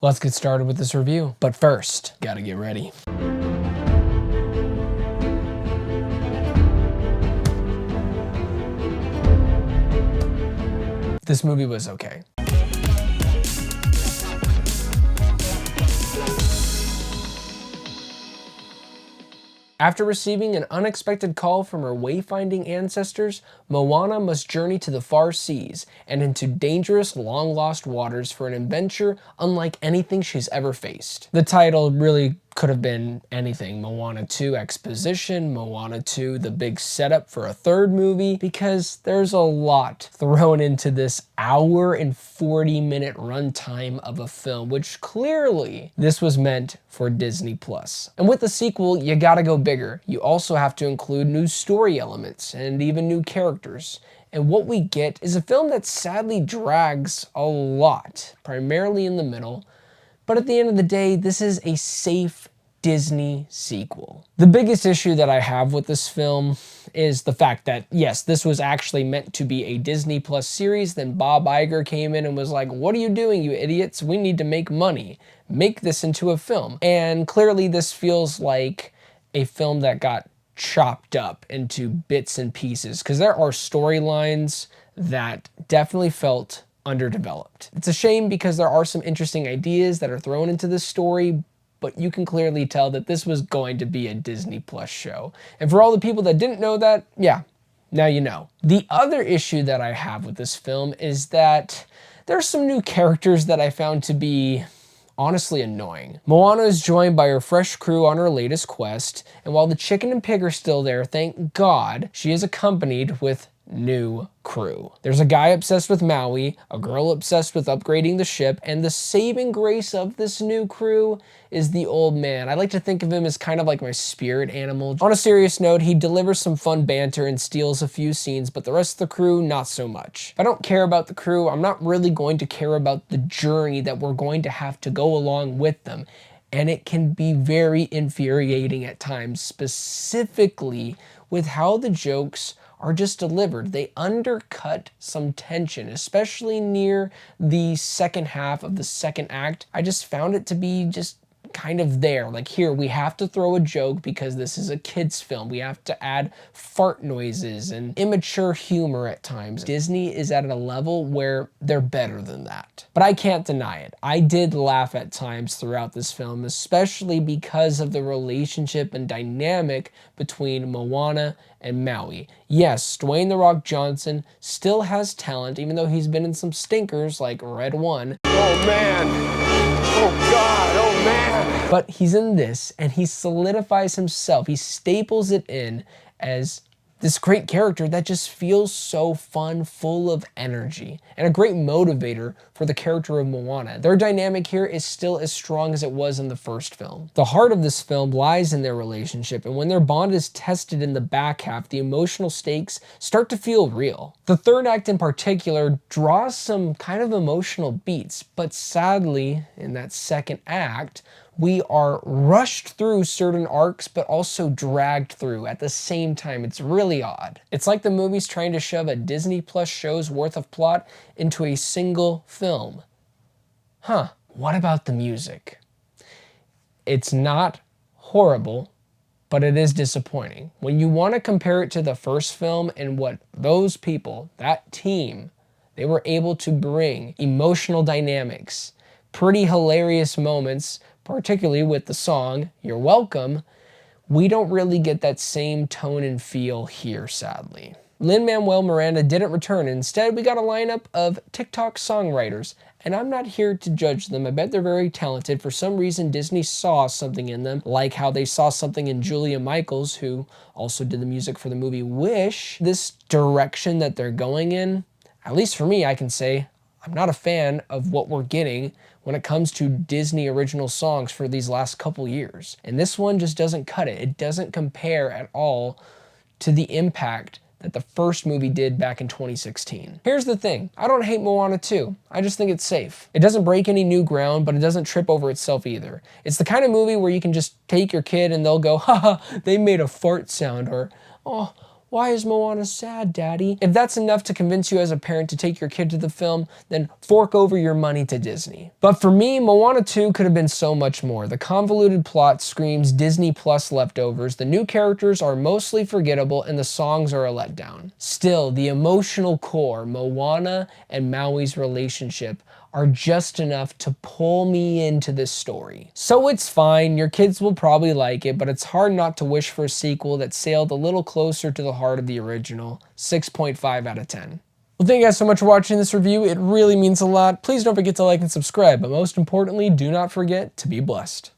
Let's get started with this review. But first, gotta get ready. This movie was okay. After receiving an unexpected call from her wayfinding ancestors, Moana must journey to the far seas and into dangerous, long-lost waters for an adventure unlike anything she's ever faced. The title really could have been anything. Moana 2 Exposition, Moana 2 the big setup for a third movie, because there's a lot thrown into this hour and 40-minute runtime of a film, which clearly this was meant for Disney+. And with the sequel, you gotta go bigger. You also have to include new story elements and even new characters. And what we get is a film that sadly drags a lot, primarily in the middle. But at the end of the day, this is a safe Disney sequel. The biggest issue that I have with this film is the fact that, yes, this was actually meant to be a Disney Plus series. Then Bob Iger came in and was like, "What are you doing, you idiots? We need to make money. Make this into a film." And clearly this feels like a film that got chopped up into bits and pieces, because there are storylines that definitely felt underdeveloped. It's a shame because there are some interesting ideas that are thrown into this story, but you can clearly tell that this was going to be a Disney Plus show. And for all the people that didn't know that, yeah, now you know. The other issue that I have with this film is that there's some new characters that I found to be honestly annoying. Moana is joined by her fresh crew on her latest quest, and while the chicken and pig are still there, thank God, she is accompanied with new crew. There's a guy obsessed with Maui, a girl obsessed with upgrading the ship, and the saving grace of this new crew is the old man. I like to think of him as kind of like my spirit animal. On a serious note, he delivers some fun banter and steals a few scenes, but the rest of the crew, not so much. If I don't care about the crew, I'm not really going to care about the journey that we're going to have to go along with them. And it can be very infuriating at times, specifically with how the jokes are just delivered. They undercut some tension, especially near the second half of the second act. I just found it to be just kind of there. Like, here, we have to throw a joke because this is a kid's film. We have to add fart noises and immature humor at times. Disney is at a level where they're better than that. But I can't deny it. I did laugh at times throughout this film, especially because of the relationship and dynamic between Moana and Maui. Yes, Dwayne "The Rock" Johnson still has talent, even though he's been in some stinkers like Red 1. Oh man! Oh God! Oh man! But he's in this, and he solidifies himself. He staples it in as this great character that just feels so fun, full of energy, and a great motivator for the character of Moana. Their dynamic here is still as strong as it was in the first film. The heart of this film lies in their relationship, and when their bond is tested in the back half, the emotional stakes start to feel real. The third act in particular draws some kind of emotional beats, but sadly, in that second act, we are rushed through certain arcs, but also dragged through at the same time. It's really odd. It's like the movie's trying to shove a Disney Plus show's worth of plot into a single film. Huh, what about the music? It's not horrible, but it is disappointing. When you want to compare it to the first film and what those people, that team, they were able to bring emotional dynamics, pretty hilarious moments, particularly with the song, "You're Welcome," we don't really get that same tone and feel here, sadly. Lin-Manuel Miranda didn't return. Instead, we got a lineup of TikTok songwriters, and I'm not here to judge them. I bet they're very talented. For some reason, Disney saw something in them, like how they saw something in Julia Michaels, who also did the music for the movie Wish. This direction that they're going in, at least for me, I can say, I'm not a fan of what we're getting when it comes to Disney original songs for these last couple years. And this one just doesn't cut it. It doesn't compare at all to the impact that the first movie did back in 2016. Here's the thing, I don't hate Moana 2. I just think it's safe. It doesn't break any new ground, but it doesn't trip over itself either. It's the kind of movie where you can just take your kid and they'll go, haha, they made a fart sound, or, oh, Why is Moana sad, Daddy? If that's enough to convince you as a parent to take your kid to the film, then fork over your money to Disney. But for me, Moana 2 could have been so much more. The convoluted plot screams Disney Plus leftovers, the new characters are mostly forgettable, and the songs are a letdown. Still, the emotional core, Moana and Maui's relationship, are just enough to pull me into this story. So it's fine, your kids will probably like it, but it's hard not to wish for a sequel that sailed a little closer to the heart of the original. 6.5 out of 10. Well, thank you guys so much for watching this review. It really means a lot. Please don't forget to like and subscribe, but most importantly, do not forget to be blessed.